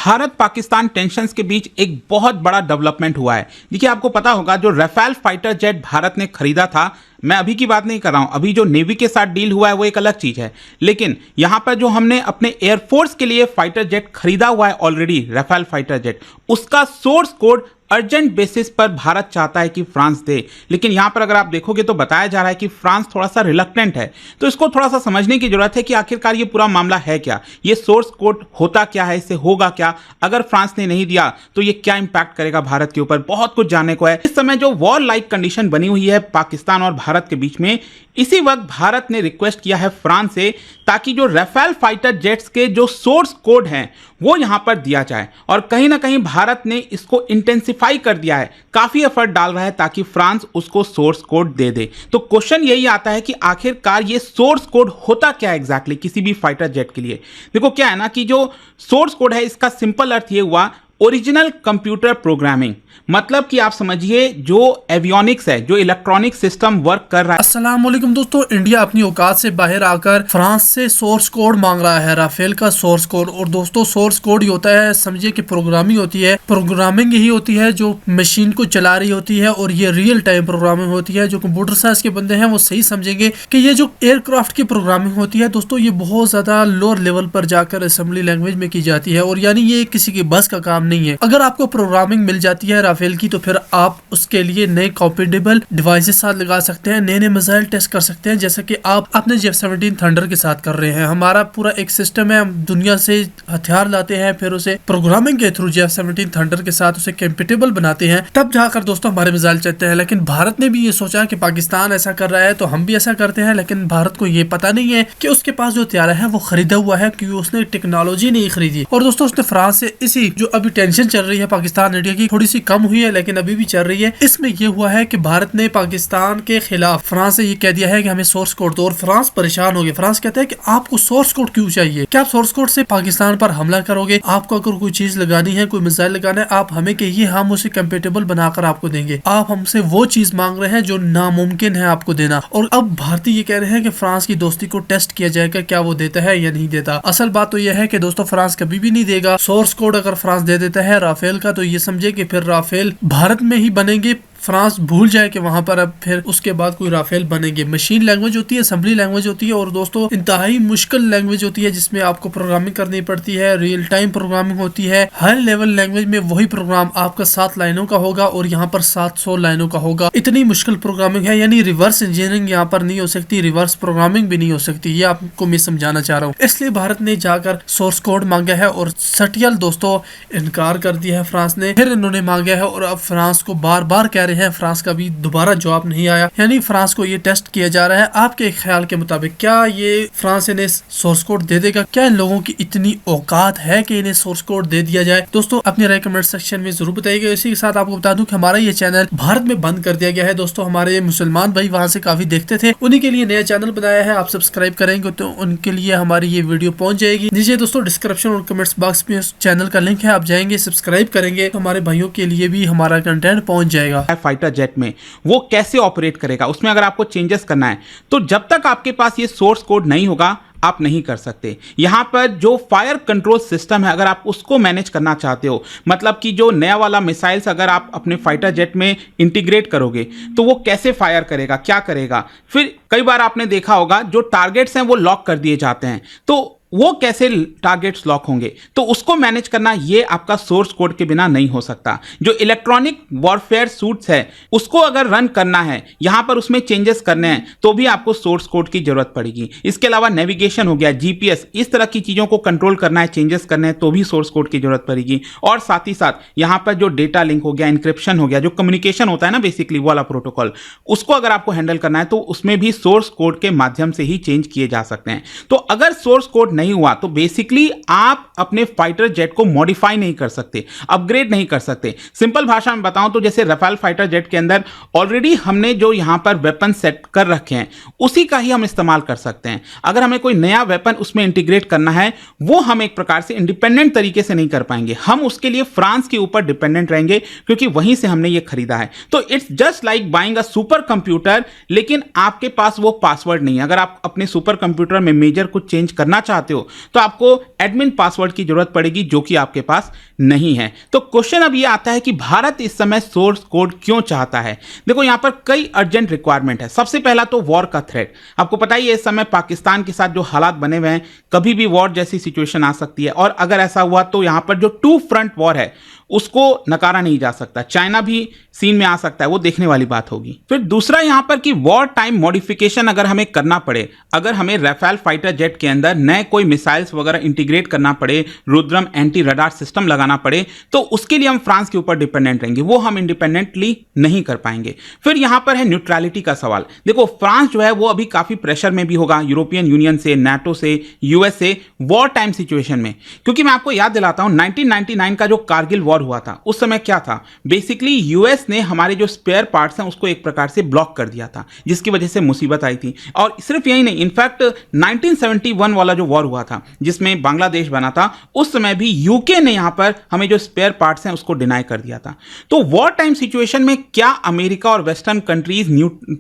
Bharat Pakistan tensions के बीच एक बहुत बड़ा डेवलपमेंट हुआ है। देखिए, आपको पता होगा जो राफेल फाइटर जेट भारत ने खरीदा था, मैं अभी की बात नहीं कर रहा हूं, अभी जो नेवी के साथ डील हुआ है वो एक अलग चीज है। लेकिन यहां पर जो हमने अपने एयरफोर्स के लिए फाइटर जेट खरीदा हुआ है ऑलरेडी, राफेल फाइटर जेट, उसका सोर्स कोड अर्जेंट बेसिस पर भारत चाहता है कि फ्रांस दे। लेकिन यहां पर अगर आप देखोगे तो बताया जा रहा है कि फ्रांस थोड़ा सा रिलक्टेंट है। तो इसको थोड़ा सा समझने की जरूरत है कि आखिरकार ये पूरा मामला है क्या, ये सोर्स कोड होता क्या है, इससे होगा क्या, अगर फ्रांस ने नहीं दिया तो ये क्या इंपैक्ट करेगा भारत के ऊपर। बहुत कुछ जानने को है। इस समय जो वॉर लाइक कंडीशन बनी हुई है पाकिस्तान और भारत के बीच में, इसी वक्त भारत ने रिक्वेस्ट किया है फ्रांस से ताकि जो राफेल फाइटर जेट्स के जो सोर्स कोड हैं वो यहां पर दिया जाए। और कहीं ना कहीं भारत ने इसको इंटेंसिफाई कर दिया है, काफी एफर्ट डाल रहा है ताकि फ्रांस उसको सोर्स कोड दे दे। तो क्वेश्चन यही आता है कि आखिरकार ये सोर्स कोड होता क्या एग्जैक्टली किसी भी फाइटर जेट के लिए। देखो क्या है ना कि जो सोर्स कोड है इसका सिंपल अर्थ ये हुआ ओरिजिनल कंप्यूटर प्रोग्रामिंग, मतलब कि आप समझिए जो एवियोनिक्स है, जो इलेक्ट्रॉनिक सिस्टम वर्क कर रहा है। अस्सलाम वालेकुम दोस्तों, इंडिया अपनी औकात से बाहर आकर फ्रांस से सोर्स कोड मांग रहा है, राफेल का सोर्स कोड। और दोस्तों सोर्स कोड ही होता है, समझिए कि प्रोग्रामिंग होती है, प्रोग्रामिंग ही होती है जो मशीन को चला रही होती है। और ये रियल टाइम प्रोग्रामिंग होती है। जो कंप्यूटर साइंस के बंदे हैं वो सही समझेंगे कि ये जो एयरक्राफ्ट की प्रोग्रामिंग होती है दोस्तों, ये बहुत ज्यादा लोअर लेवल पर जाकर असेंबली लैंग्वेज में की जाती है। और यानी ये किसी की बस का काम नहीं है। अगर आपको प्रोग्रामिंग मिल जाती है राफेल की तो फिर आप उसके लिए नए कॉम्पेटेबल डिवाइसेस साथ लगा सकते हैं, नए नए मिसाइल टेस्ट कर सकते हैं, जैसे कि आप अपने F-17 थंडर के साथ कर रहे हैं। हमारा पूरा एक सिस्टम है, हम दुनिया से हथियार लाते हैं, फिर उसे प्रोग्रामिंग के थ्रू F-17 थंडर के साथ उसे कॉम्पेटेबल बनाते हैं, तब जाकर दोस्तों हमारे मिसाइल चलते हैं। लेकिन भारत ने भी ये सोचा कि पाकिस्तान ऐसा कर रहा है तो हम भी ऐसा करते हैं। लेकिन भारत को ये पता नहीं है कि उसके पास जो हथियार है वो खरीदा हुआ है, क्योंकि उसने टेक्नोलॉजी नहीं खरीदी। और दोस्तों उसने फ्रांस से इसी जो अभी टेंशन चल रही है पाकिस्तान इंडिया की, थोड़ी सी कम हुई है लेकिन अभी भी चल रही है। इसमें यह हुआ है कि भारत ने पाकिस्तान के खिलाफ फ्रांस से ये कह दिया है कि हमें सोर्स कोड दो। और फ्रांस परेशान हो गया। फ्रांस कहता है कि आपको सोर्स कोड क्यों चाहिए, क्या आप सोर्स कोड से पाकिस्तान पर हमला करोगे? आपको अगर कोई चीज लगानी है, कोई मिसाइल लगाना है, आप हमें कहिए, हम उसे कंपेटेबल बनाकर आपको देंगे। आप हमसे वो चीज मांग रहे हैं जो नामुमकिन है आपको देना। और अब भारतीय ये कह रहे हैं कि फ्रांस की दोस्ती को टेस्ट किया जाएगा, क्या वो देता है या नहीं देता। असल बात तो यह है कि दोस्तों फ्रांस कभी भी नहीं देगा सोर्स कोड। अगर फ्रांस दे देता है राफेल का तो ये समझे कि फिर राफेल भारत में ही बनेंगे। फ्रांस भूल जाए कि वहां पर अब फिर उसके बाद कोई राफेल बनेंगे। मशीन लैंग्वेज होती है, असेंबली लैंग्वेज होती है, और दोस्तों इंतहाई मुश्किल लैंग्वेज होती है जिसमें आपको प्रोग्रामिंग करनी पड़ती है, रियल टाइम प्रोग्रामिंग होती है। हर लेवल लैंग्वेज में वही प्रोग्राम आपका 7 लाइनों का होगा और यहाँ पर 700 लाइनों का होगा। इतनी मुश्किल प्रोग्रामिंग है, यानी रिवर्स इंजीनियरिंग यहाँ पर नहीं हो सकती, रिवर्स प्रोग्रामिंग भी नहीं हो सकती। ये आपको मैं समझाना चाह रहा हूँ। इसलिए भारत ने जाकर सोर्स कोड मांगा है और सटियल दोस्तों इनकार कर दिया है फ्रांस ने। फिर इन्होंने मांगा है और अब फ्रांस को बार बार कह रहे हैं, फ्रांस का भी दोबारा जवाब नहीं आया। यानी फ्रांस को ये टेस्ट किया जा रहा है। आपके ख्याल के मुताबिक क्या ये फ्रांस इन्हें सोर्स कोड दे देगा? क्या इन लोगों की इतनी औकात है कि इन्हें सोर्स कोड दे दिया जाए? दोस्तों अपनी राय कमेंट सेक्शन में जरूर बताइएगा। इसी के साथ आपको बता दूं कि हमारा ये चैनल भारत में बंद कर दिया गया है। दोस्तों हमारे मुसलमान भाई वहां से काफी देखते थे, उन्हीं के लिए नया चैनल बनाया है। आप सब्सक्राइब करेंगे तो उनके लिए हमारी ये वीडियो पहुंच जाएगी। नीचे दोस्तों डिस्क्रिप्शन और कमेंट्स बॉक्स में उस चैनल का लिंक है, आप जाएंगे सब्सक्राइब करेंगे तो हमारे भाइयों के लिए भी हमारा कंटेंट पहुंच जाएगा। फाइटर जेट में वो कैसे ऑपरेट करेगा, उसमें अगर आपको चेंजेस करना है तो जब तक आपके पास ये सोर्स कोड नहीं होगा आप नहीं कर सकते। यहां पर जो फायर कंट्रोल सिस्टम है, अगर आप उसको मैनेज करना चाहते हो, मतलब कि जो नया वाला मिसाइल्स अगर आप अपने फाइटर जेट में इंटीग्रेट करोगे तो वो कैसे फायर करेगा, क्या करेगा। फिर कई बार आपने देखा होगा जो टारगेट्स हैं वो लॉक कर दिए जाते हैं, तो वो कैसे टारगेट्स लॉक होंगे, तो उसको मैनेज करना ये आपका सोर्स कोड के बिना नहीं हो सकता। जो इलेक्ट्रॉनिक वॉरफेयर सूट्स है उसको अगर रन करना है, यहां पर उसमें चेंजेस करने हैं तो भी आपको सोर्स कोड की जरूरत पड़ेगी। इसके अलावा नेविगेशन हो गया, जीपीएस, इस तरह की चीजों को कंट्रोल करना है, चेंजेस करने हैं तो भी सोर्स कोड की जरूरत पड़ेगी। और साथ ही साथ यहां पर जो डेटा लिंक हो गया, इंक्रिप्शन हो गया, जो कम्युनिकेशन होता है ना बेसिकली वो वाला प्रोटोकॉल, उसको अगर आपको हैंडल करना है तो उसमें भी सोर्स कोड के माध्यम से ही चेंज किए जा सकते हैं। तो अगर सोर्स कोड नहीं हुआ तो बेसिकली आप अपने फाइटर जेट को मॉडिफाई नहीं कर सकते, अपग्रेड नहीं कर सकते। सिंपल भाषा में बताऊं तो जैसे राफेल फाइटर जेट के अंदर ऑलरेडी हमने जो यहां पर वेपन सेट कर रखे हैं उसी का ही हम इस्तेमाल कर सकते हैं। अगर हमें कोई नया वेपन उसमें इंटीग्रेट करना है वो हम एक प्रकार से इंडिपेंडेंट तरीके से नहीं कर पाएंगे, हम उसके लिए फ्रांस के ऊपर डिपेंडेंट रहेंगे क्योंकि वहीं से हमने ये खरीदा है। तो it's just like buying a super computer, लेकिन आपके पास वो पासवर्ड नहीं है। अगर आप अपने सुपर कंप्यूटर में मेजर कुछ चेंज करना चाहते हो चाहते हो तो आपको एडमिन पासवर्ड की जरूरत पड़ेगी, जो कि आपके पास नहीं है। तो क्वेश्चन अब ये आता है कि भारत इस समय सोर्स कोड क्यों चाहता है। देखो यहां पर कई अर्जेंट रिक्वायरमेंट है। सबसे पहला तो वॉर का थ्रेट, आपको पता ही है इस समय पाकिस्तान के साथ जो हालात बने हुए हैं, कभी भी वॉर जैसी सिचुएशन आ सकती है, और अगर ऐसा हुआ तो यहां पर जो टू फ्रंट वॉर है उसको नकारा नहीं जा सकता। चाइना भी सीन में आ सकता है, वो देखने वाली बात होगी। फिर दूसरा यहां पर कि वॉर टाइम मॉडिफिकेशन अगर हमें करना पड़े, अगर हमें राफेल फाइटर जेट के अंदर नए कोई मिसाइल्स वगैरह इंटीग्रेट करना पड़े, रुद्रम एंटी रडार सिस्टम लगाना पड़े, तो उसके लिए हम फ्रांस के ऊपर डिपेंडेंट रहेंगे, वो हम इंडिपेंडेंटली नहीं कर पाएंगे। फिर यहां पर है न्यूट्रलिटी का सवाल। देखो फ्रांस जो है वो अभी काफी प्रेशर में भी होगा यूरोपियन यूनियन से, नाटो से, यूएस से, वॉर टाइम सिचुएशन में। क्योंकि मैं आपको याद दिलाता हूं 1999 का जो कारगिल वॉर हुआ था, उस समय क्या था, बेसिकली यूएस ने हमारे जो स्पेयर पार्ट्स हैं उसको एक प्रकार से ब्लॉक कर दिया था, जिसकी वजह से मुसीबत आई थी। और सिर्फ यही नहीं, इनफैक्ट 1971 वाला जो वॉर हुआ था जिसमें बांग्लादेश बना था, उस समय भी यूके ने यहां पर हमें जो स्पेयर पार्ट्स हैं उसको डिनाई कर दिया था। तो वॉर टाइम सिचुएशन में क्या अमेरिका और वेस्टर्न कंट्रीज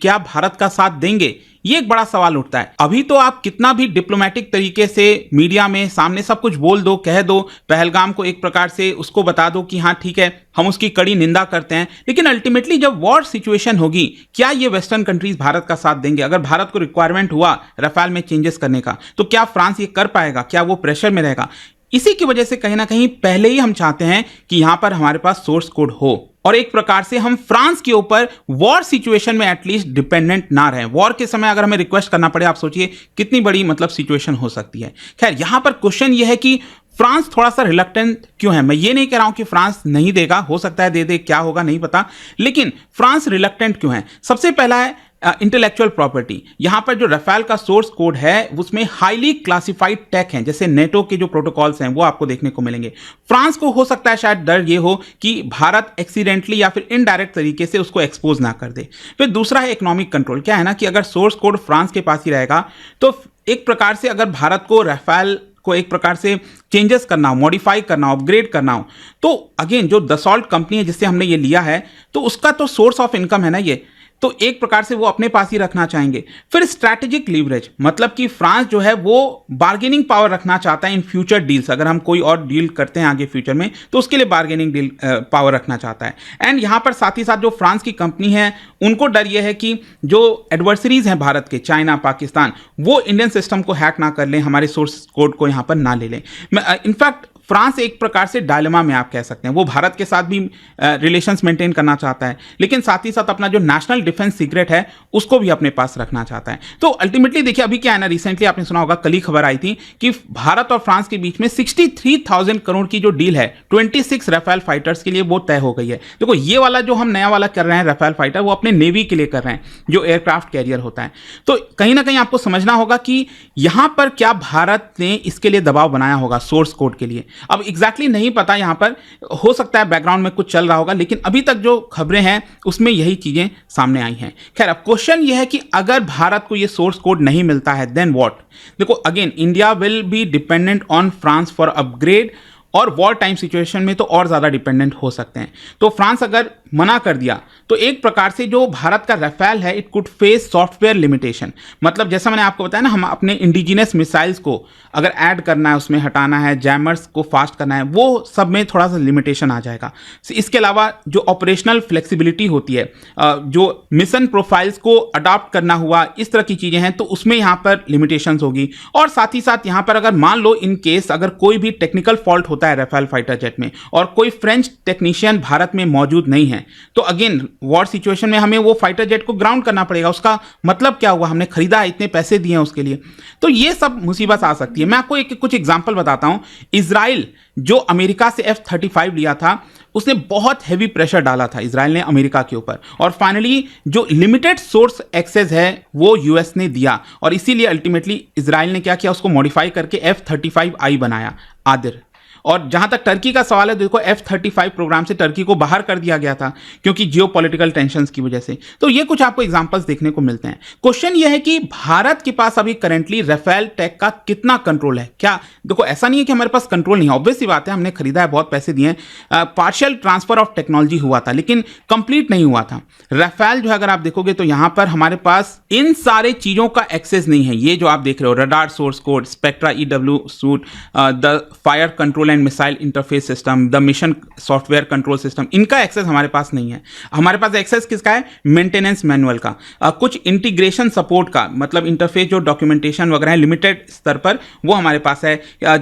क्या भारत का साथ देंगे, ये एक बड़ा सवाल उठता है। अभी तो आप कितना भी डिप्लोमेटिक तरीके से मीडिया में सामने सब कुछ बोल दो, कह दो, पहलगाम को एक प्रकार से उसको बता दो कि हाँ ठीक है हम उसकी कड़ी निंदा करते हैं, लेकिन अल्टीमेटली जब वॉर सिचुएशन होगी, क्या ये वेस्टर्न कंट्रीज भारत का साथ देंगे? अगर भारत को रिक्वायरमेंट हुआ राफेल में चेंजेस करने का, तो क्या फ्रांस ये कर पाएगा? क्या वो प्रेशर में रहेगा? इसी की वजह से कहीं ना कहीं पहले ही हम चाहते हैं कि यहां पर हमारे पास सोर्स कोड हो, और एक प्रकार से हम फ्रांस के ऊपर वॉर सिचुएशन में एटलीस्ट डिपेंडेंट ना रहें। वॉर के समय अगर हमें रिक्वेस्ट करना पड़े, आप सोचिए कितनी बड़ी मतलब सिचुएशन हो सकती है। खैर यहां पर क्वेश्चन यह है कि फ्रांस थोड़ा सा रिलक्टेंट क्यों है। मैं ये नहीं कह रहा हूं कि फ्रांस नहीं देगा, हो सकता है दे दे, क्या होगा नहीं पता, लेकिन फ्रांस रिलक्टेंट क्यों है? सबसे पहला है इंटेलेक्चुअल प्रॉपर्टी। यहां पर जो राफेल का सोर्स कोड है उसमें हाईली क्लासिफाइड टेक हैं, जैसे नेटो के जो प्रोटोकॉल्स हैं वो आपको देखने को मिलेंगे। फ्रांस को हो सकता है शायद डर ये हो कि भारत एक्सीडेंटली या फिर इनडायरेक्ट तरीके से उसको एक्सपोज ना कर दे। फिर दूसरा है इकोनॉमिक कंट्रोल। क्या है ना कि अगर सोर्स कोड फ्रांस के पास ही रहेगा तो एक प्रकार से अगर भारत को राफेल को एक प्रकार से चेंजेस करना हो, मॉडिफाई करना हो, अपग्रेड करना हो, तो अगेन जो दसॉल्ट कंपनी है जिससे हमने ये लिया है, तो उसका तो सोर्स ऑफ इनकम है ना ये, तो एक प्रकार से वो अपने पास ही रखना चाहेंगे। फिर स्ट्रैटेजिक लीवरेज, मतलब कि फ्रांस जो है वो बार्गेनिंग पावर रखना चाहता है इन फ्यूचर डील्स। अगर हम कोई और डील करते हैं आगे फ्यूचर में, तो उसके लिए बार्गेनिंग डील पावर रखना चाहता है। एंड यहाँ पर साथ ही साथ जो फ्रांस की कंपनी है उनको डर यह है कि जो एडवर्सरीज हैं भारत के, चाइना, पाकिस्तान, वो इंडियन सिस्टम को हैक ना कर लें, हमारे सोर्स कोड को यहाँ पर ना ले लें। इनफैक्ट फ्रांस एक प्रकार से डायलेमा में आप कह सकते हैं। वो भारत के साथ भी रिलेशंस मेंटेन करना चाहता है, लेकिन साथ ही साथ अपना जो नेशनल डिफेंस सीक्रेट है उसको भी अपने पास रखना चाहता है। तो अल्टीमेटली देखिए अभी क्या है ना, रिसेंटली आपने सुना होगा, कल ही खबर आई थी कि भारत और फ्रांस के बीच में 63,000 करोड़ की जो डील है 26 राफेल फाइटर्स के लिए, वो तय हो गई है। देखो ये वाला जो हम नया वाला कर रहे हैं राफेल फाइटर, वो अपने नेवी के लिए कर रहे हैं, जो एयरक्राफ्ट कैरियर होता है। तो कहीं ना कहीं आपको समझना होगा कि यहां पर क्या भारत ने इसके लिए दबाव बनाया होगा सोर्स कोड के लिए। अब एग्जैक्टली नहीं पता, यहां पर हो सकता है बैकग्राउंड में कुछ चल रहा होगा, लेकिन अभी तक जो खबरें हैं उसमें यही चीजें सामने आई हैं। खैर अब क्वेश्चन यह है कि अगर भारत को यह सोर्स कोड नहीं मिलता है देन व्हाट। देखो again India will be dependent on France for upgrade, और वॉर टाइम सिचुएशन में तो और ज्यादा डिपेंडेंट हो सकते हैं। तो फ्रांस अगर मना कर दिया तो एक प्रकार से जो भारत का राफेल है it could face software limitation. मतलब जैसा मैंने आपको बताया ना, हम अपने इंडिजिनस मिसाइल्स को अगर ऐड करना है, उसमें हटाना है, जैमर्स को फास्ट करना है, वो सब में थोड़ा सा लिमिटेशन आ जाएगा। इसके अलावा जो ऑपरेशनल फ्लेक्सिबिलिटी होती है, जो मिशन प्रोफाइल्स को अडॉप्ट करना हुआ, इस तरह की चीजें हैं, तो उसमें यहाँ पर लिमिटेशंस होगी। और साथ ही साथ यहाँ पर अगर मान लो इन केस अगर कोई भी टेक्निकल फॉल्ट होता है राफेल फाइटर जेट में और कोई फ्रेंच टेक्नीशियन भारत में मौजूद नहीं है, तो अगेन वॉर सिचुएशन में हमें वो फाइटर जेट को ग्राउंड करना पड़ेगा। उसका मतलब क्या हुआ, हमने खरीदा है, इतने पैसे दिए हैं उसके लिए, तो ये सब मुसीबत आ सकती है। मैं आपको कुछ एग्जांपल बताता हूं। इजराइल जो अमेरिका से F-35 लिया था, उसने बहुत हैवी प्रेशर डाला था इजराइल ने अमेरिका के ऊपर, और फाइनली जो लिमिटेड सोर्स एक्सेस है वो यूएस ने दिया, और इसीलिए अल्टीमेटली इजराइल ने क्या किया, उसको मॉडिफाई करके F-35I बनाया, आदिर। और जहां तक टर्की का सवाल है, देखो F-35 प्रोग्राम से टर्की को बाहर कर दिया गया था क्योंकि जियोपॉलिटिकल टेंशंस की वजह से। तो ये कुछ आपको एग्जांपल्स देखने को मिलते हैं। क्वेश्चन ये है कि भारत के पास अभी करंटली राफेल टेक का कितना कंट्रोल है? क्या देखो, ऐसा नहीं है कि हमारे पास कंट्रोल नहीं है, ऑब्वियस सी बात है, हमने खरीदा है, बहुत पैसे दिए हैं, पार्शियल ट्रांसफर ऑफ टेक्नोलॉजी हुआ था लेकिन कंप्लीट नहीं हुआ था। राफेल जो है अगर आप देखोगे तो यहां पर हमारे पास इन सारे चीजों का एक्सेस नहीं है। ये जो आप देख रहे हो, radar source code, spectra EW suit, the fire control and missile interface system, the mission software control system, इनका एक्सेस हमारे पास नहीं है। हमारे पास एक्सेस किसका है? मेंटेनेंस मैनुअल का, कुछ इंटीग्रेशन सपोर्ट का, मतलब इंटरफेस जो डॉक्यूमेंटेशन वगैरह है लिमिटेड स्तर पर, वो हमारे पास है।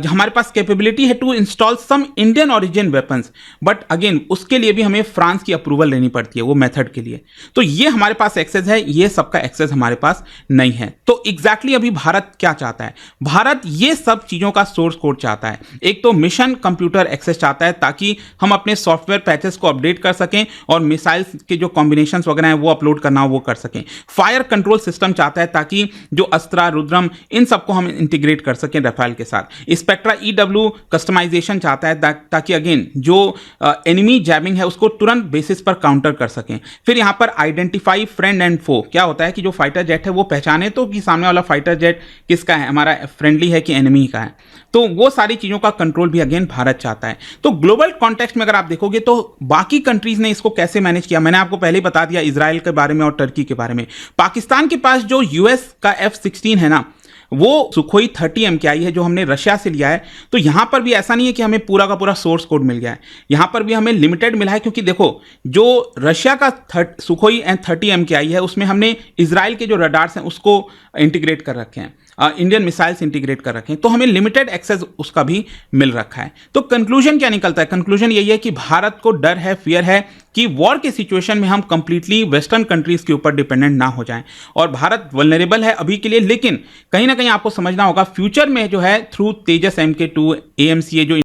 हमारे पास कैपेबिलिटी है to install some Indian origin weapons, but again उसके लिए भी हमें फ्रांस की अप्रूवल लेनी पड़ती है वो मेथड के लिए। तो ये हमारे पास एक्सेस है, ये सबका एक्सेस हमारे पास नहीं है। तो एग्जैक्टली अभी भारत क्या चाहता है? भारत ये सब चीजों का सोर्स कोड चाहता है। एक तो मिशन कंप्यूटर एक्सेस चाहता है ताकि हम अपने सॉफ्टवेयर पैचेस को अपडेट कर सकें और मिसाइल्स के जो कॉम्बिनेशंस वगैरह हैं वो अपलोड करना हो वो कर सकें। फायर कंट्रोल सिस्टम चाहता है ताकि जो अस्त्रा, रुद्रम, इन सबको हम इंटीग्रेट कर सकें राफेल के साथ। स्पेक्ट्रा EW कस्टमाइजेशन चाहता है ताकि अगेन जो एनिमी जैबिंग है उसको तुरंत बेसिस पर काउंटर कर सकें। फिर यहां पर आइडेंटिफाई फ्रेंड एंड फो, क्या होता है कि जो फाइटर जेट है वो पहचाने तो कि सामने वाला फाइटर जेट किसका है, हमारा फ्रेंडली है कि एनिमी का है। तो वो सारी चीजों का कंट्रोल भी अगेन भारत चाहता है। तो ग्लोबल कॉन्टेक्स्ट में अगर आप देखोगे तो बाकी कंट्रीज ने इसको कैसे मैनेज किया, मैंने आपको पहले ही बता दिया इजराइल के बारे में और टर्की के बारे में। पाकिस्तान के पास जो US का F-16 है ना, वो सुखोई 30 MKI है जो हमने रशिया से लिया है। तो यहां पर भी ऐसा नहीं है कि हमें पूरा का पूरा सोर्स कोड मिल गया है, यहां पर भी हमें लिमिटेड मिला है क्योंकि देखो जो रशिया का सुखोई 30 MKI है उसमें हमने इजराइल के जो रडार्स हैं उसको इंटीग्रेट कर रखे हैं, इंडियन मिसाइल्स इंटीग्रेट कर रखे हैं, तो हमें लिमिटेड एक्सेस उसका भी मिल रखा है। तो कंक्लूजन क्या निकलता है? कंक्लूजन यही है कि भारत को डर है, फियर है कि वॉर के सिचुएशन में हम कंप्लीटली वेस्टर्न कंट्रीज के ऊपर डिपेंडेंट ना हो जाएं। और भारत वल्नरेबल है अभी के लिए, लेकिन कहीं ना कहीं आपको समझना होगा फ्यूचर में जो है थ्रू तेजस MK2 AMCA जो